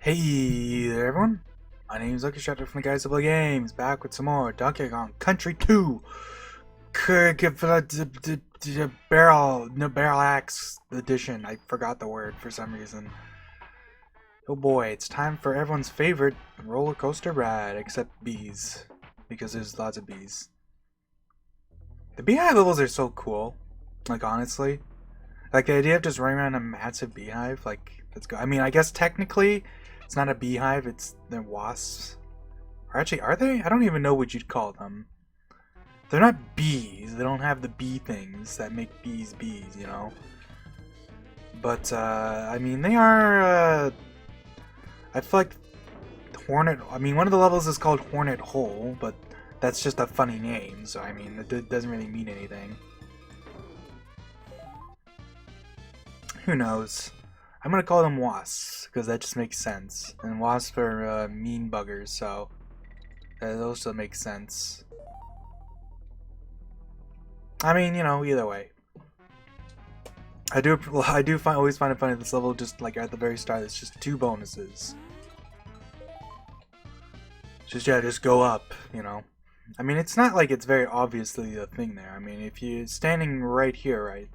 Hey there everyone, my name is Lucky Shutter from the Guys Who Play Games, back with some more Donkey Kong Country 2 BARRALAX edition. I forgot the word for some reason. Oh boy, it's time for everyone's favorite roller coaster ride, except bees, because there's lots of bees. The beehive levels are so cool, like honestly. Like the idea of just running around a massive beehive, like, let's go. I mean, I guess technically it's not a beehive, it's the wasps. Or actually, are they? I don't even know what you'd call them. They're not bees. They don't have the bee things that make bees bees, you know? But, I mean, they are, I feel like Hornet... I mean, one of the levels is called Hornet Hole, but that's just a funny name, so, I mean, it doesn't really mean anything. Who knows? I'm gonna call them wasps, because that just makes sense. And wasps are mean buggers, so that also makes sense. I mean, you know, either way. I always find it funny this level, just like at the very start, it's just 2 bonuses. Just go up, you know. I mean, it's not like it's very obviously a thing there. I mean, if you're standing right here, right,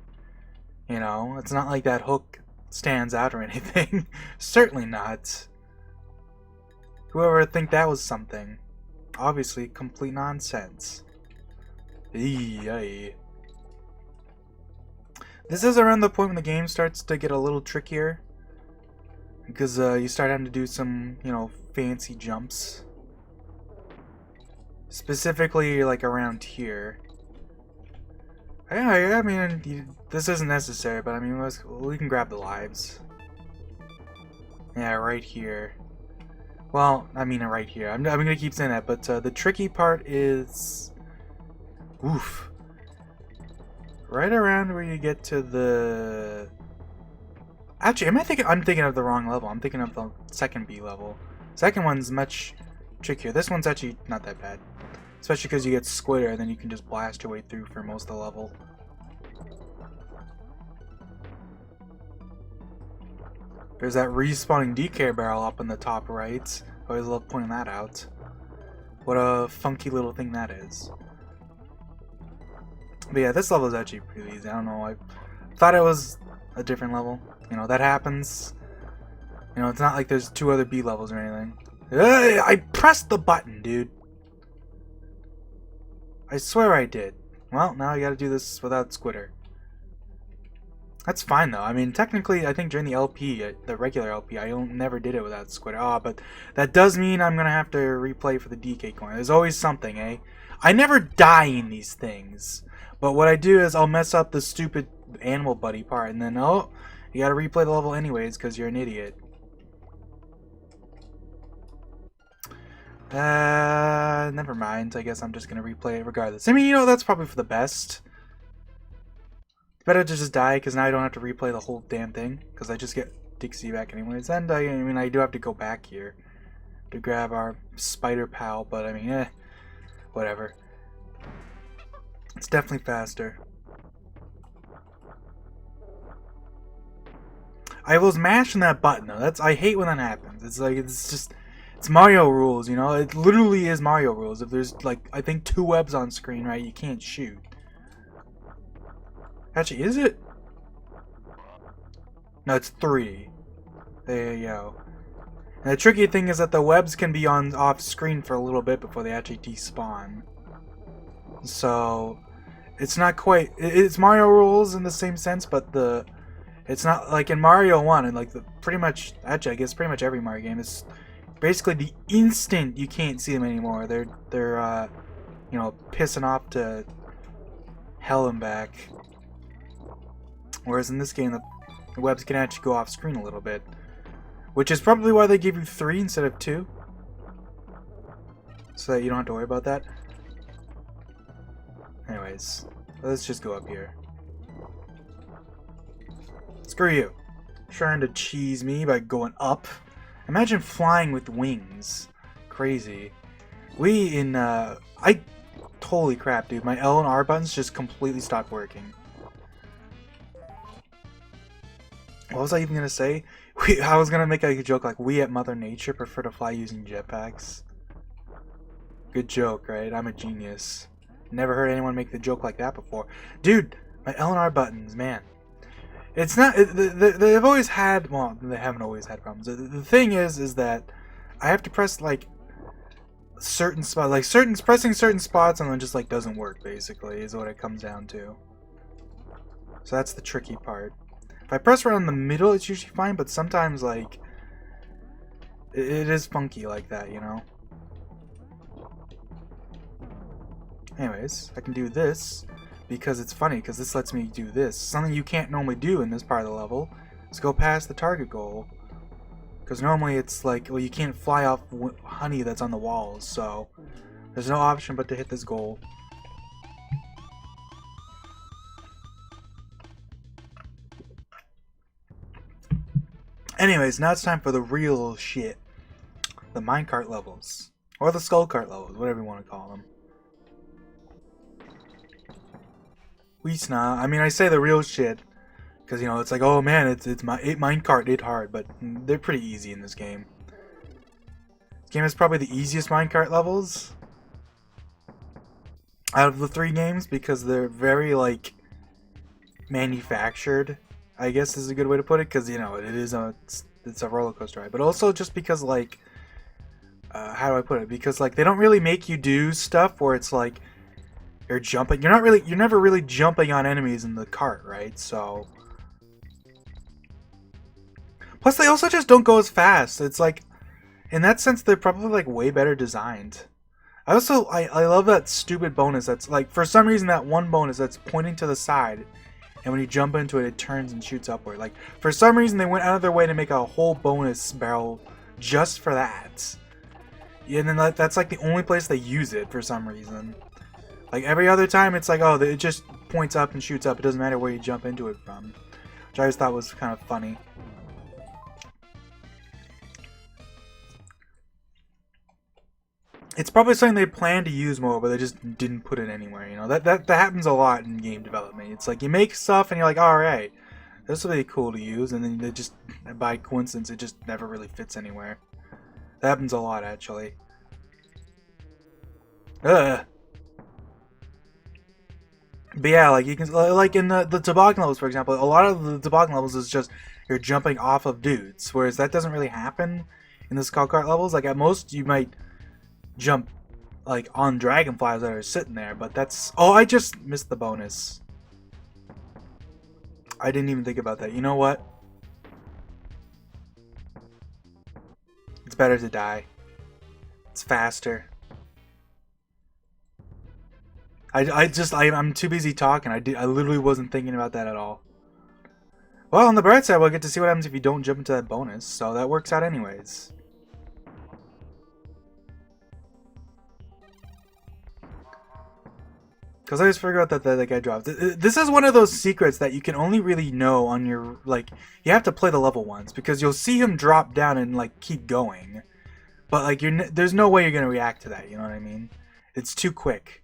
you know, it's not like that hook stands out or anything. Certainly not. Whoever would think that was something? Obviously, complete nonsense. Eey. This is around the point when the game starts to get a little trickier. Because you start having to do some, you know, fancy jumps. Specifically, like, around here. I mean, this isn't necessary, but I mean, we can grab the lives. Yeah, right here. Well, I mean, right here. I'm gonna keep saying that, but the tricky part is... Oof. Right around where you get to the... Actually, I'm thinking of the wrong level. I'm thinking of the second B level. Second one's much trickier. This one's actually not that bad. Especially because you get Squitter, and then you can just blast your way through for most of the level. There's that respawning DK barrel up in the top right. I always love pointing that out. What a funky little thing that is. But yeah, this level is actually pretty easy. I don't know, I thought it was a different level. You know, that happens. You know, it's not like there's 2 other B levels or anything. Hey, I pressed the button, dude. I swear I did. Well, now I gotta do this without Squitter. That's fine though. I mean, technically, I think during the LP, the regular LP, I never did it without Squitter. Ah, but that does mean I'm gonna have to replay for the DK coin. There's always something, eh? I never die in these things. But what I do is I'll mess up the stupid animal buddy part, and then, oh, you gotta replay the level anyways because you're an idiot. Never mind. I guess I'm just gonna replay it regardless. I mean, you know, that's probably for the best. Better to just die, because now I don't have to replay the whole damn thing, because I just get DKC back anyways. And I mean, I do have to go back here to grab our spider pal, but I mean, whatever. It's definitely faster. I was mashing that button though. I hate when that happens. It's like, it's Mario rules, you know? It literally is Mario rules. If there's, like, I think 2 webs on screen, right, you can't shoot. Actually, is it? No, it's 3. There you go. And the tricky thing is that the webs can be off screen for a little bit before they actually despawn. So, it's not quite... It's Mario rules in the same sense, but it's not like in Mario 1, and like pretty much... Actually, I guess pretty much every Mario game is... Basically, the instant you can't see them anymore, they're you know, pissing off to hell and back. Whereas in this game, the webs can actually go off screen a little bit, which is probably why they give you 3 instead of 2, so that you don't have to worry about that. Anyways, let's just go up here. Screw you, trying to cheese me by going up. Imagine flying with wings. Crazy. Holy crap, dude. My L and R buttons just completely stopped working. What was I even gonna say? I was gonna make like a joke like, we at Mother Nature prefer to fly using jetpacks. Good joke, right? I'm a genius. Never heard anyone make the joke like that before. Dude, my L and R buttons, man. It's not... They've always had... Well, they haven't always had problems. The thing is that I have to press, like, certain spots. Like, pressing certain spots and then just, like, doesn't work, basically, is what it comes down to. So that's the tricky part. If I press around the middle, it's usually fine, but sometimes, like... It is funky like that, you know? Anyways, I can do this because it's funny, because this lets me do this. Something you can't normally do in this part of the level is go past the target goal. Because normally it's like, well, you can't fly off honey that's on the walls, so there's no option but to hit this goal. Anyways, now it's time for the real shit. The minecart levels. Or the skull cart levels, whatever you want to call them. I mean, I say the real shit because, you know, it's like, oh man, it's minecart it hard, but they're pretty easy in this game. This game is probably the easiest minecart levels out of the 3 games because they're very, like, manufactured, I guess is a good way to put it, because, you know, it's a roller coaster ride, but also just because, like, how do I put it? Because, like, they don't really make you do stuff where it's like you're jumping. You're never really jumping on enemies in the cart, right? So, plus they also just don't go as fast. It's like, in that sense, they're probably like way better designed. I love that stupid bonus that's like, for some reason, that one bonus that's pointing to the side, and when you jump into it, it turns and shoots upward. Like, for some reason, they went out of their way to make a whole bonus barrel just for that. Yeah, and then that's like the only place they use it for some reason. Like, every other time, it's like, oh, it just points up and shoots up. It doesn't matter where you jump into it from. Which I always thought was kind of funny. It's probably something they planned to use more, but they just didn't put it anywhere, you know? That happens a lot in game development. It's like, you make stuff and you're like, alright, this will be cool to use, and then they just, by coincidence, it just never really fits anywhere. That happens a lot, actually. Ugh. But yeah, like, you can, like in the toboggan levels, for example, a lot of the toboggan levels is just you're jumping off of dudes, whereas that doesn't really happen in the skull cart levels. Like, at most, you might jump, like, on dragonflies that are sitting there, but that's... Oh, I just missed the bonus. I didn't even think about that. You know what? It's better to die. It's faster. I'm too busy talking. I literally wasn't thinking about that at all. Well, on the bright side, we'll get to see what happens if you don't jump into that bonus, so that works out anyways. Because I just figured out that that guy dropped. This is one of those secrets that you can only really know on your, like, you have to play the level once, because you'll see him drop down and, like, keep going. But, like, there's no way you're going to react to that, you know what I mean? It's too quick.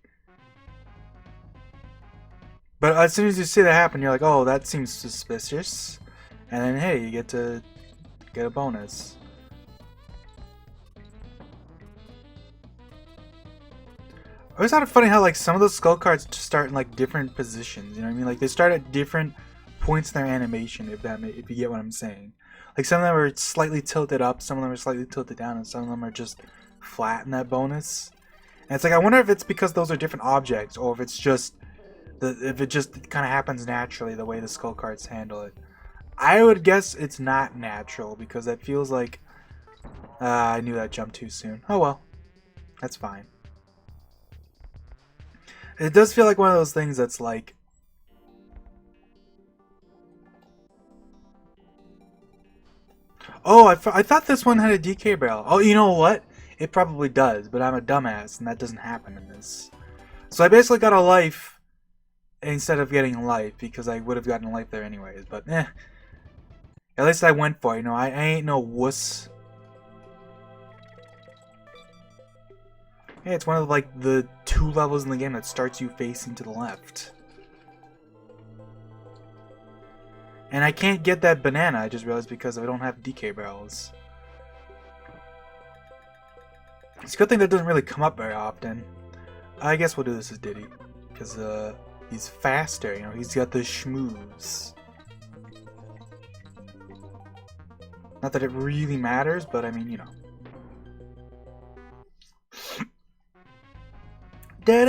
But as soon as you see that happen, you're like, oh, that seems suspicious. And then, hey, you get to get a bonus. I always thought it funny how, like, some of those skull cards start in, like, different positions, you know what I mean? Like, they start at different points in their animation, if you get what I'm saying. Like, some of them are slightly tilted up, some of them are slightly tilted down, and some of them are just flat in that bonus. And it's like, I wonder if it's because those are different objects, or if it's just... if it just kind of happens naturally the way the skull cards handle it. I would guess it's not natural, because that feels like... I knew that jumped too soon. Oh well. That's fine. It does feel like one of those things that's like... Oh, I thought this one had a DK barrel. Oh, you know what? It probably does, but I'm a dumbass, and that doesn't happen in this. So I basically got a life... instead of getting a life, because I would have gotten a life there anyways, but eh. At least I went for it, you know, I ain't no wuss. Hey, it's one of, like, the 2 levels in the game that starts you facing to the left. And I can't get that banana, I just realized, because I don't have DK barrels. It's a good thing that doesn't really come up very often. I guess we'll do this as Diddy. Because he's faster, you know, he's got the schmooze. Not that it really matters, but I mean, you know. Get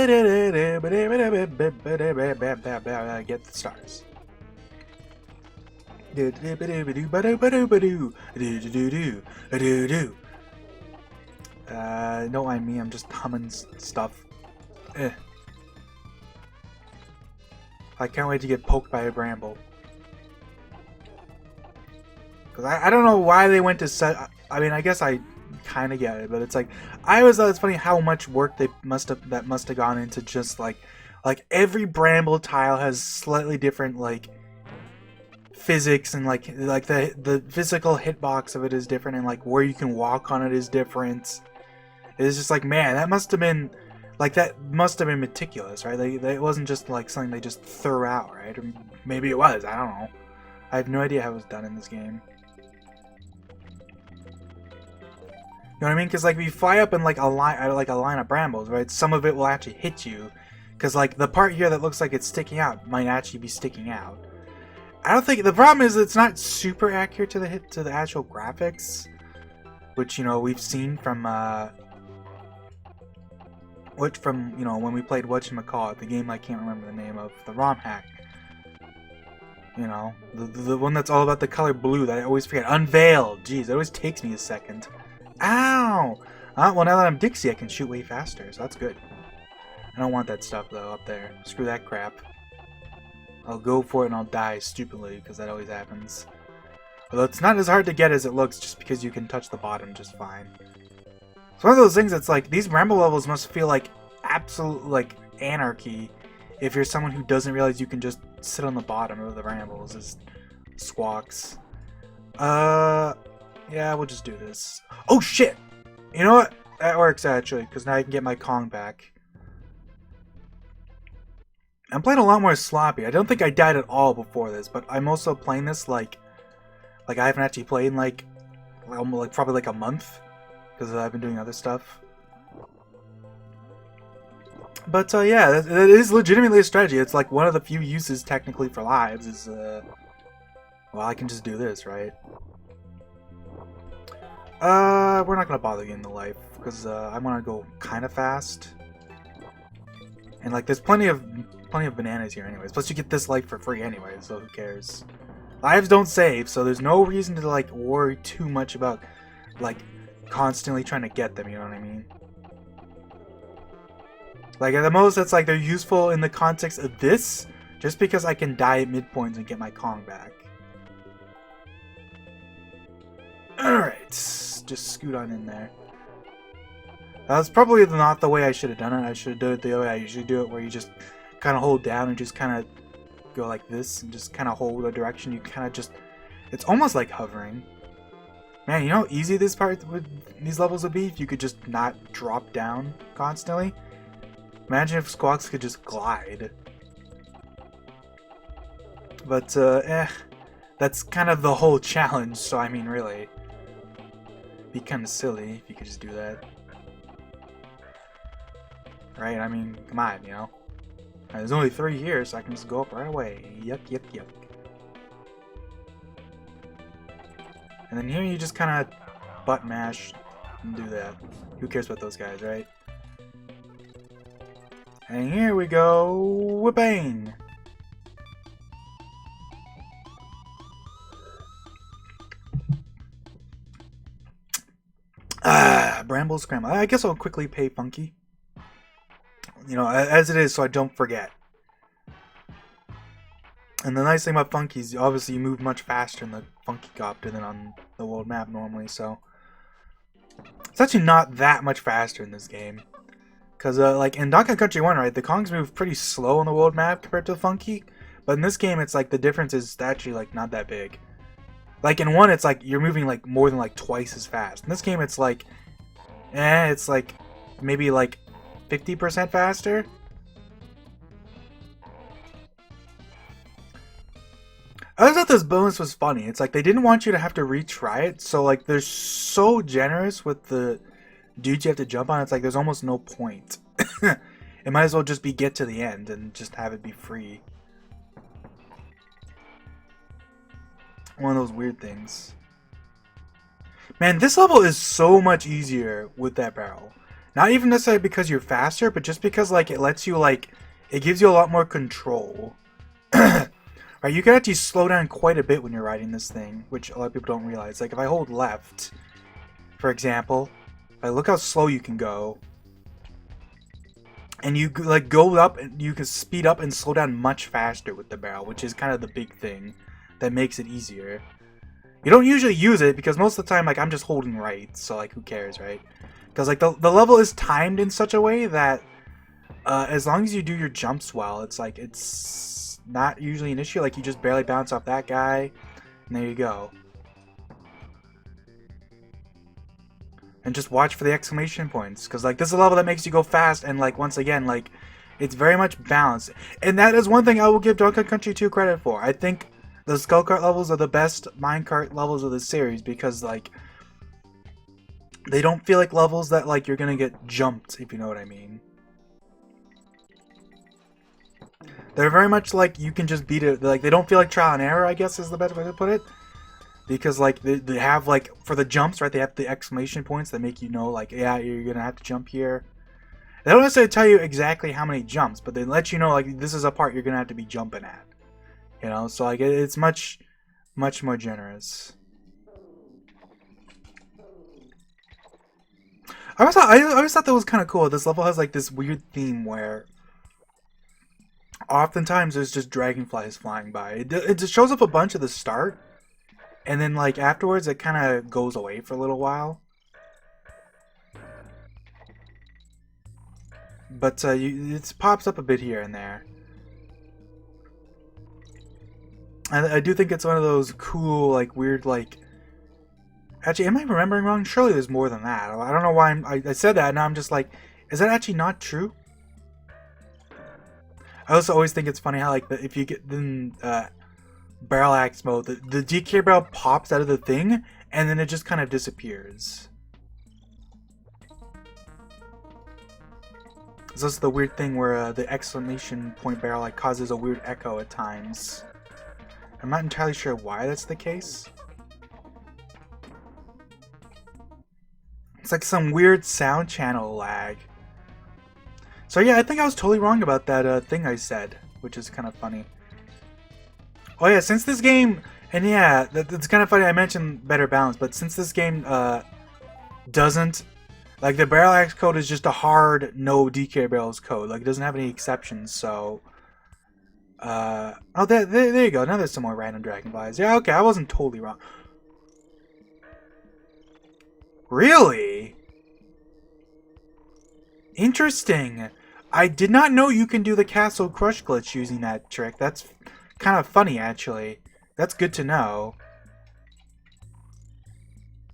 the stars. Don't mind me, I'm just humming stuff. I can't wait to get poked by a bramble. Cause I don't know why they went to set. I mean, I guess I kind of get it, but it's like I always thought it's funny how much work they must have gone into just like every bramble tile has slightly different like physics, and like the physical hitbox of it is different, and like where you can walk on it is different. It's just like, man, that must have been meticulous, right? It wasn't just like something they just threw out, right? Or maybe it was. I don't know. I have no idea how it was done in this game. You know what I mean? Because like if you fly up in like a line of brambles, right? Some of it will actually hit you, because like the part here that looks like it's sticking out might actually be sticking out. I don't think the problem is it's not super accurate to the actual graphics, which, you know, we've seen from you know, when we played whatchamacallit, the game I can't remember the name of, the ROM hack. You know, the one that's all about the color blue that I always forget. Unveiled. Jeez, it always takes me a second. Ow! Well, now that I'm Dixie, I can shoot way faster, so that's good. I don't want that stuff, though, up there. Screw that crap. I'll go for it and I'll die stupidly, because that always happens. Although it's not as hard to get as it looks, just because you can touch the bottom just fine. It's one of those things that's like, these bramble levels must feel like absolute, like, anarchy if you're someone who doesn't realize you can just sit on the bottom of the brambles as squawks. Yeah, we'll just do this. Oh, shit! You know what? That works, actually, because now I can get my Kong back. I'm playing a lot more sloppy. I don't think I died at all before this, but I'm also playing this like I haven't actually played in like probably like a month, because I've been doing other stuff. But yeah, that is legitimately a strategy. It's like one of the few uses technically for lives is well, I can just do this, right? We're not gonna bother getting the life, because I want to go kind of fast, and like there's plenty of bananas here anyways. Plus you get this life for free anyway, so who cares? Lives don't save, so there's no reason to like worry too much about like constantly trying to get them, you know what I mean? Like at the most, it's like they're useful in the context of this, just because I can die at midpoints and get my Kong back. Alright, just scoot on in there. That's probably not the way I should have done it. I should have done it the way I usually do it, where you just kind of hold down and just kind of go like this and just kind of hold a direction. You kind of just, it's almost like hovering. Man, you know how easy this part with these levels would be if you could just not drop down constantly? Imagine if Squawks could just glide. But, that's kind of the whole challenge, so I mean, really. Be kind of silly if you could just do that. Right? I mean, come on, you know? There's only 3 here, so I can just go up right away. Yuck, yuck, yuck. And then here you just kind of butt mash and do that. Who cares about those guys, right? And here we go, bang! Bramble Scramble. I guess I'll quickly pay Funky. You know, as it is, so I don't forget. And the nice thing about Funky is, obviously, you move much faster in the Funky Copter than on the world map normally, so... It's actually not that much faster in this game. Because, like, in Donkey Kong Country 1, right, the Kongs move pretty slow on the world map compared to the Funky. But in this game, it's like, the difference is actually, like, not that big. Like, in 1, it's like, you're moving, like, more than, like, twice as fast. In this game, it's like... it's like, maybe, like, 50% faster? I always thought this bonus was funny. It's like they didn't want you to have to retry it, so like they're so generous with the dudes you have to jump on. It's like there's almost no point. It might as well just be get to the end and just have it be free. One of those weird things. Man, this level is so much easier with that barrel. Not even necessarily because you're faster, but just because like it lets you like it gives you a lot more control. Right, you can actually slow down quite a bit when you're riding this thing, which a lot of people don't realize. Like if I hold left, for example, like look how slow you can go. And you like go up and you can speed up and slow down much faster with the barrel, which is kind of the big thing that makes it easier. You don't usually use it because most of the time like I'm just holding right, so like who cares, right? Because like the level is timed in such a way that as long as you do your jumps well, it's like it's not usually an issue. Like you just barely bounce off that guy, and there you go. And just watch for the exclamation points, because like this is a level that makes you go fast, and like once again, like it's very much balanced. And that is one thing I will give Donkey Country 2 credit for. I think the Skull Kart levels are the best minecart levels of the series because like they don't feel like levels that like you're gonna get jumped, if you know what I mean. They're very much like you can just beat it. Like they don't feel like trial and error, I guess is the best way to put it. Because like they have like for the jumps, right? They have the exclamation points that make you know like yeah, you're gonna have to jump here. They don't necessarily tell you exactly how many jumps, but they let you know like this is a part you're gonna have to be jumping at. You know, so like it's much more generous. I always thought that was kind of cool. This level has like this weird theme where oftentimes there's just dragonflies flying by. It just shows up a bunch at the start, and then like afterwards it kind of goes away for a little while. But it pops up a bit here and there. I do think it's one of those cool, like weird, like. Actually, am I remembering wrong? Surely there's more than that. I don't know why I said that. And now I'm just like, is that actually not true? I also always think it's funny how like if you get in BARRALAX mode, the DK barrel pops out of the thing and then it just kind of disappears. So that's the weird thing where the exclamation point barrel like causes a weird echo at times. I'm not entirely sure why that's the case. It's like some weird sound channel lag. So yeah, I think I was totally wrong about that thing I said, which is kind of funny. Oh yeah, since this game, and yeah, it's kind of funny I mentioned better balance, but since this game doesn't, like the BARRALAX code is just a hard no DK barrels code, like it doesn't have any exceptions, so... oh, there you go, now there's some more random dragonflies. Yeah, okay, I wasn't totally wrong. Really? Interesting. I did not know you can do the Castle Crush glitch using that trick. That's kind of funny, actually. That's good to know.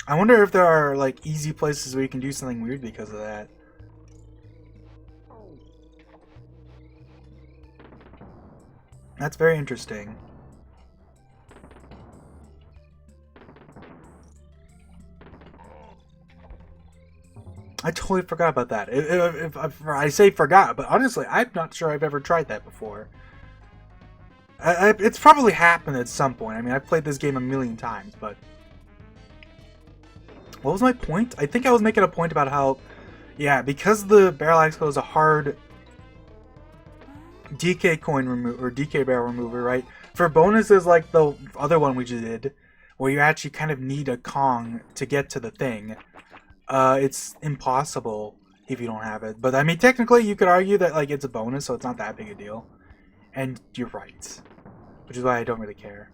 I wonder if there are, like, easy places where you can do something weird because of that. That's very interesting. I totally forgot about that. If I say forgot, but honestly, I'm not sure I've ever tried that before. It's probably happened at some point. I mean, I've played this game a million times, but... What was my point? I think I was making a point about how... Yeah, because the BARRALAX code is a hard DK coin remover, or DK barrel remover, right? For bonuses like the other one we just did, where you actually kind of need a Kong to get to the thing... it's impossible if you don't have it. But I mean, technically, you could argue that like it's a bonus, so it's not that big a deal. And you're right, which is why I don't really care.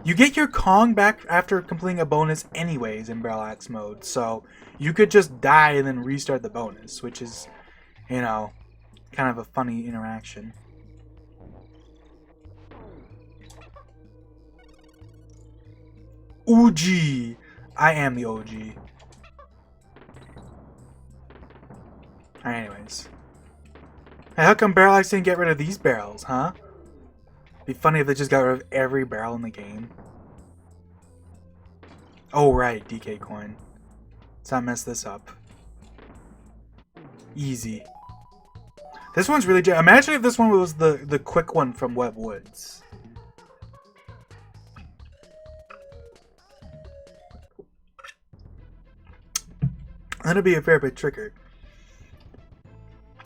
You get your Kong back after completing a bonus anyways in BARRALAX mode, so you could just die and then restart the bonus, which is, you know, kind of a funny interaction. OG! I am the OG. Alright, anyways. Hey, how come BARRALAX didn't get rid of these barrels, huh? Be funny if they just got rid of every barrel in the game. Oh right, DK coin. Let's not mess this up. Easy. This one's really... Imagine if this one was the quick one from Web Woods. That'd be a fair bit trickier.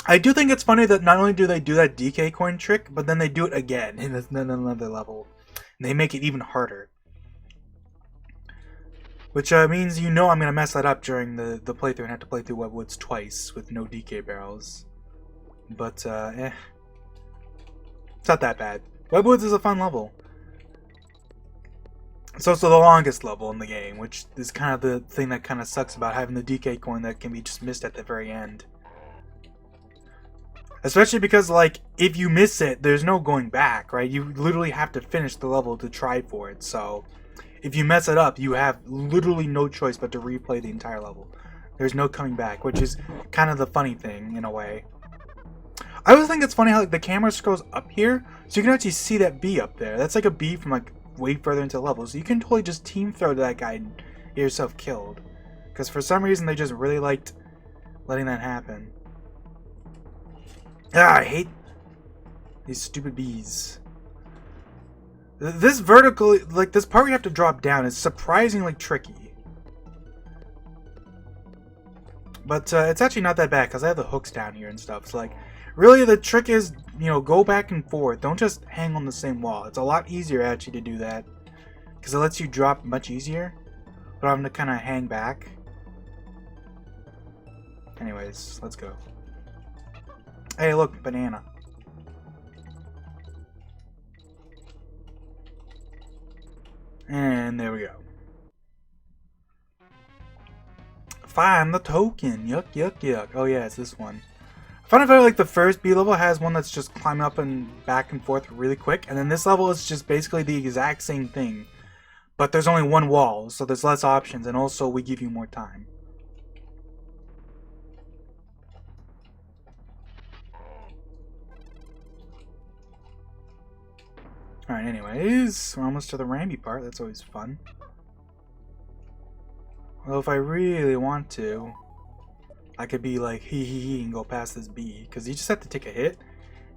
I do think it's funny that not only do they do that DK coin trick, but then they do it again in another level. And they make it even harder. Which means I'm going to mess that up during the playthrough and have to play through Web Woods twice with no DK barrels. But, It's not that bad. Web Woods is a fun level. It's also the longest level in the game, which is kind of the thing that kind of sucks about having the DK coin that can be just missed at the very end. Especially because, like, if you miss it, there's no going back, right? You literally have to finish the level to try for it, so... If you mess it up, you have literally no choice but to replay the entire level. There's no coming back, which is kind of the funny thing, in a way. I always think it's funny how like, the camera scrolls up here, so you can actually see that bee up there. That's like a bee from like way further into the level, so you can totally just team throw to that guy and get yourself killed. Because for some reason, they just really liked letting that happen. Ah, I hate these stupid bees. This vertical, like this part we have to drop down is surprisingly tricky. But it's actually not that bad because I have the hooks down here and stuff. So like, really the trick is, go back and forth. Don't just hang on the same wall. It's a lot easier actually to do that because it lets you drop much easier. But I'm going to kind of hang back. Anyways, let's go. Hey, look, banana. And there we go. Find the token. Yuck, yuck, yuck. Oh yeah, it's this one. I find it like the first B level has one that's just climbing up and back and forth really quick, and then this level is just basically the exact same thing. But there's only one wall, so there's less options, and also we give you more time. Alright, anyways, we're almost to the Ramby part. That's always fun. Well, if I really want to, I could be like, hee and go past this bee. Because you just have to take a hit,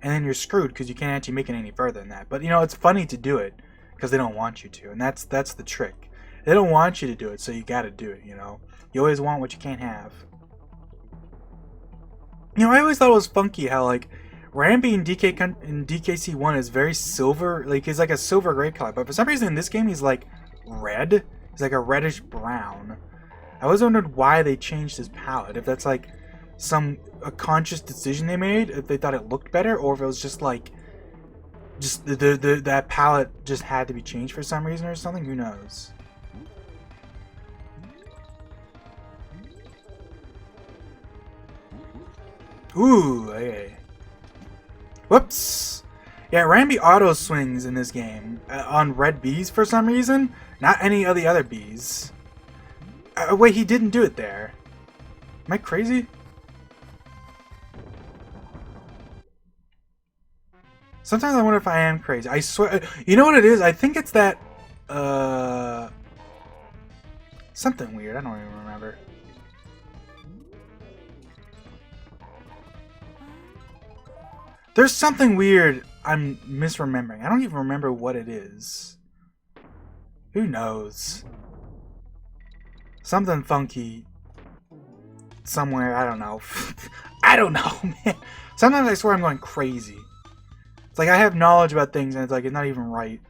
and then you're screwed because you can't actually make it any further than that. But, it's funny to do it, because they don't want you to. And that's the trick. They don't want you to do it, so you gotta do it, You always want what you can't have. I always thought it was funky how, like, Ramby in DKC 1 is very silver, like he's like a silver gray color, but for some reason in this game he's like red. He's like a reddish brown. I always wondered why they changed his palette. If that's like a conscious decision they made, if they thought it looked better, or if it was just like that palette just had to be changed for some reason or something. Who knows? Ooh, okay. Whoops! Yeah, Ramby auto swings in this game on red bees for some reason. Not any of the other bees. Wait, he didn't do it there. Am I crazy? Sometimes I wonder if I am crazy. I swear. You know what it is? I think it's that. Something weird. I don't even remember. There's something weird I'm misremembering. I don't even remember what it is. Who knows? Something funky. Somewhere, I don't know. I don't know, man. Sometimes I swear I'm going crazy. It's like I have knowledge about things and it's like it's not even right.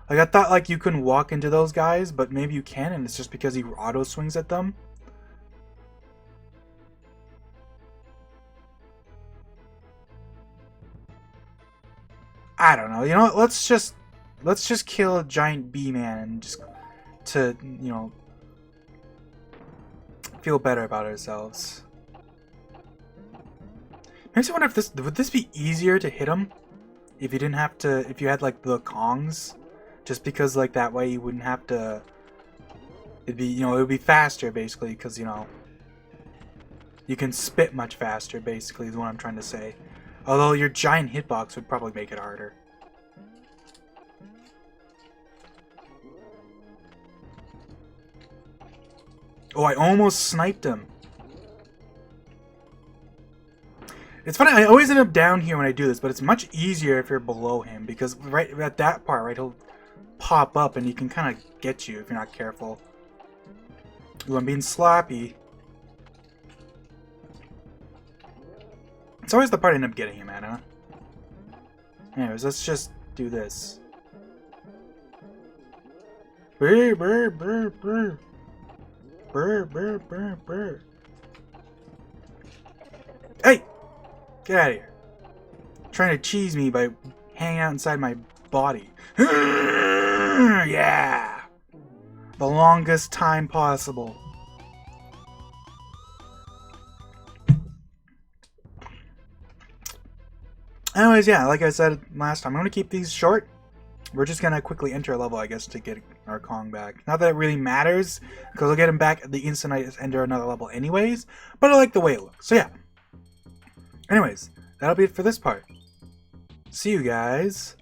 Like I thought like you couldn't walk into those guys, but maybe you can and it's just because he auto swings at them. I don't know. You know what? Let's just kill a giant bee man and just to, feel better about ourselves. Makes me wonder if would this be easier to hit him if you didn't have to, if you had like the Kongs, just because like that way you wouldn't have to. It'd be, it would be faster basically because you can spit much faster basically is what I'm trying to say. Although your giant hitbox would probably make it harder. Oh, I almost sniped him. It's funny, I always end up down here when I do this, but it's much easier if you're below him, because right at that part, right, he'll pop up and he can kind of get you if you're not careful. Ooh, I'm being sloppy. It's always the part I end up getting him at, huh? Anyways, let's just do this. Brr, brr, brr, brr. Brr, brr, brr, brr. Hey! Get out of here. Trying to cheese me by hanging out inside my body. Yeah! The longest time possible. Anyways, yeah, like I said last time, I'm going to keep these short. We're just going to quickly enter a level, I guess, to get our Kong back. Not that it really matters, because I'll get him back the instant I enter another level anyways, but I like the way it looks. So yeah. Anyways, that'll be it for this part. See you guys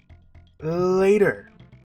later.